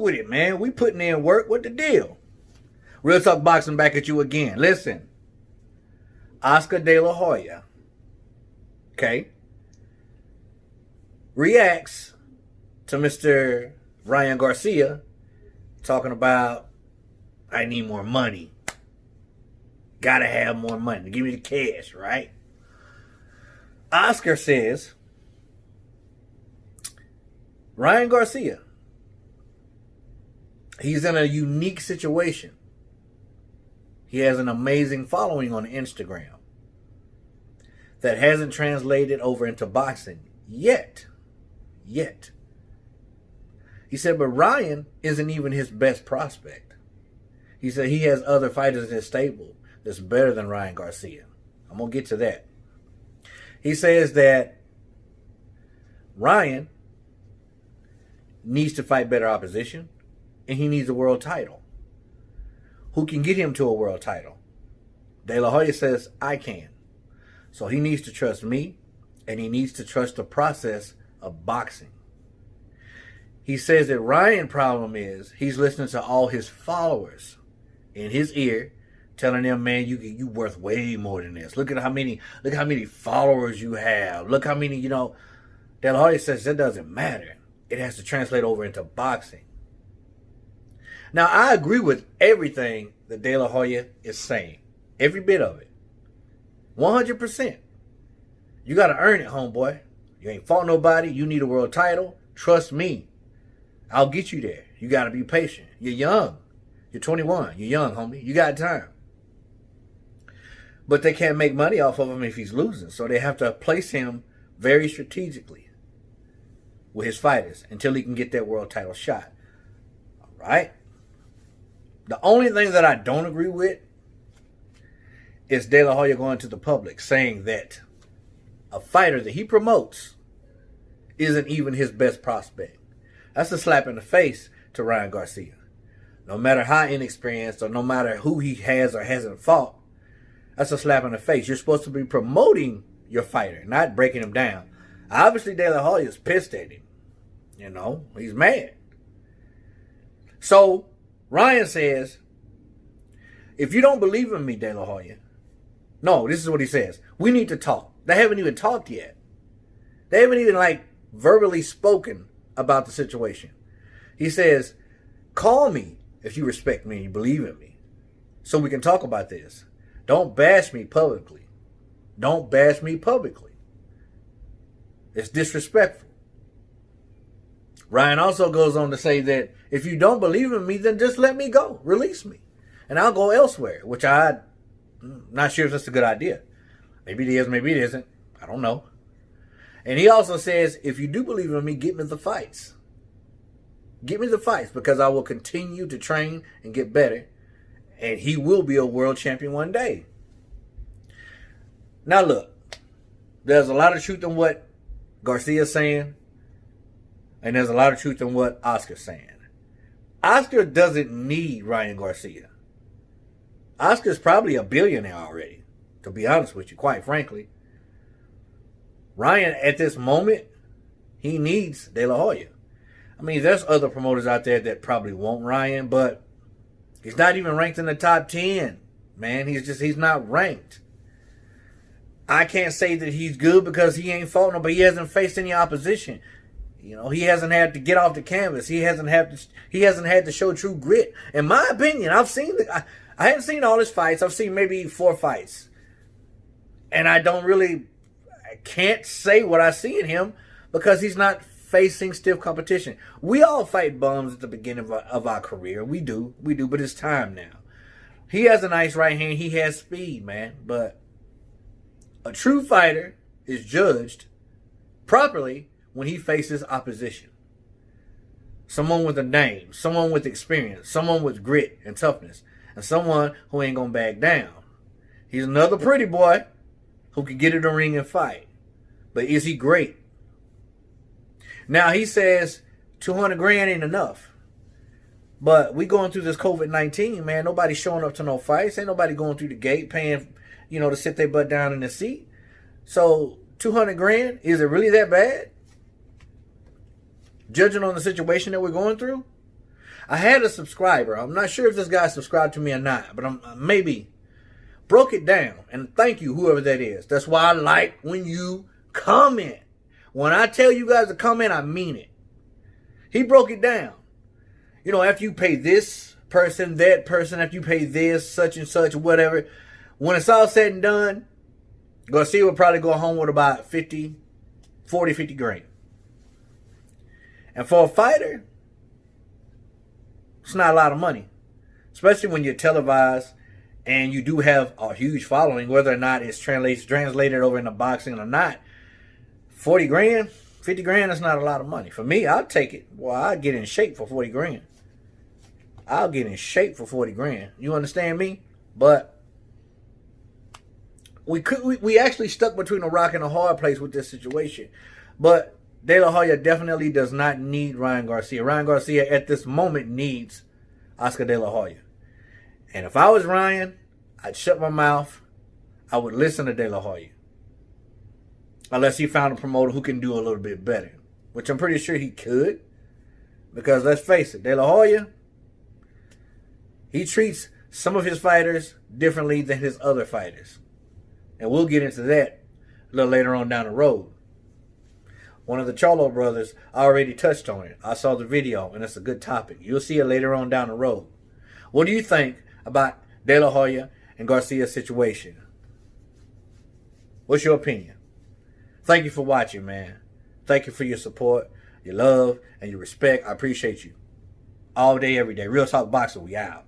with it, man. We putting in work. What the deal? Real Talk Boxing back at you again. Listen. Oscar De La Hoya, okay, reacts to Mr. Ryan Garcia talking about, I need more money. Gotta have more money. Give me the cash, right? Oscar says, Ryan Garcia, he's in a unique situation. He has an amazing following on Instagram that hasn't translated over into boxing yet. He said, but Ryan isn't even his best prospect. He said he has other fighters in his stable that's better than Ryan Garcia. I'm going to get to that. He says that Ryan needs to fight better opposition and he needs a world title. Who can get him to a world title? De La Hoya says, I can. So he needs to trust me, and he needs to trust the process of boxing. He says that Ryan's problem is he's listening to all his followers in his ear, telling them, man, you worth way more than this. Look how many followers you have. Look how many, De La Hoya says that doesn't matter. It has to translate over into boxing. Now, I agree with everything that De La Hoya is saying. Every bit of it. 100%. You got to earn it, homeboy. You ain't fought nobody. You need a world title. Trust me. I'll get you there. You got to be patient. You're young. You're 21. You're young, homie. You got time. But they can't make money off of him if he's losing. So they have to place him very strategically with his fighters until he can get that world title shot. All right? The only thing that I don't agree with is De La Hoya going to the public saying that a fighter that he promotes isn't even his best prospect. That's a slap in the face to Ryan Garcia. No matter how inexperienced or no matter who he has or hasn't fought, that's a slap in the face. You're supposed to be promoting your fighter, not breaking him down. Obviously, De La Hoya is pissed at him. He's mad. So, Ryan says, if you don't believe in me, De La Hoya, no, this is what he says. We need to talk. They haven't even talked yet. They haven't even verbally spoken about the situation. He says, call me if you respect me and you believe in me so we can talk about this. Don't bash me publicly. Don't bash me publicly. It's disrespectful. Ryan also goes on to say that if you don't believe in me, then just let me go. Release me. And I'll go elsewhere, which I'm not sure if that's a good idea. Maybe it is, maybe it isn't. I don't know. And he also says, if you do believe in me, get me the fights. Get me the fights because I will continue to train and get better. And he will be a world champion one day. Now look, there's a lot of truth in what Garcia's saying. And there's a lot of truth in what Oscar's saying. Oscar doesn't need Ryan Garcia. Oscar's probably a billionaire already, to be honest with you, quite frankly. Ryan, at this moment, he needs De La Hoya. I mean, there's other promoters out there that probably want Ryan, but he's not even ranked in the top 10, man. He's not ranked. I can't say that he's good because he ain't fought nobody. He hasn't faced any opposition. He hasn't had to get off the canvas. He hasn't had to show true grit. In my opinion, I haven't seen all his fights. I've seen maybe 4 fights. And I can't say what I see in him because he's not facing stiff competition. We all fight bums at the beginning of our career. We do, but it's time now. He has a nice right hand. He has speed, man. But a true fighter is judged properly when he faces opposition. Someone with a name, someone with experience, someone with grit and toughness, and someone who ain't gonna back down. He's another pretty boy who can get in the ring and fight. But is he great? Now he says 200 grand ain't enough. But we going through this COVID-19, man. Nobody's showing up to no fights. Ain't nobody going through the gate paying, to sit their butt down in the seat. So 200 grand, is it really that bad? Judging on the situation that we're going through? I had a subscriber. I'm not sure if this guy subscribed to me or not, but I'm maybe broke it down. And thank you, whoever that is. That's why I like when you comment. When I tell you guys to comment, I mean it. He broke it down. You know, after you pay this person, that person, after you pay this, such and such, whatever, when it's all said and done, Garcia would probably go home with about 50 grand. And for a fighter, it's not a lot of money. Especially when you're televised and you do have a huge following, whether or not it's translated over into boxing or not. 40 grand, 50 grand, that's not a lot of money. For me, I'll take it. Well, I'll get in shape for 40 grand. I'll get in shape for 40 grand. You understand me? But we actually stuck between a rock and a hard place with this situation. But De La Hoya definitely does not need Ryan Garcia. Ryan Garcia at this moment needs Oscar De La Hoya. And if I was Ryan, I'd shut my mouth. I would listen to De La Hoya. Unless he found a promoter who can do a little bit better. Which I'm pretty sure he could. Because let's face it, De La Hoya, he treats some of his fighters differently than his other fighters. And we'll get into that a little later on down the road. One of the Charlo brothers already touched on it. I saw the video, and it's a good topic. You'll see it later on down the road. What do you think about De La Hoya and Garcia's situation? What's your opinion? Thank you for watching, man. Thank you for your support, your love, and your respect. I appreciate you. All day, every day. Real Talk Boxing, we out.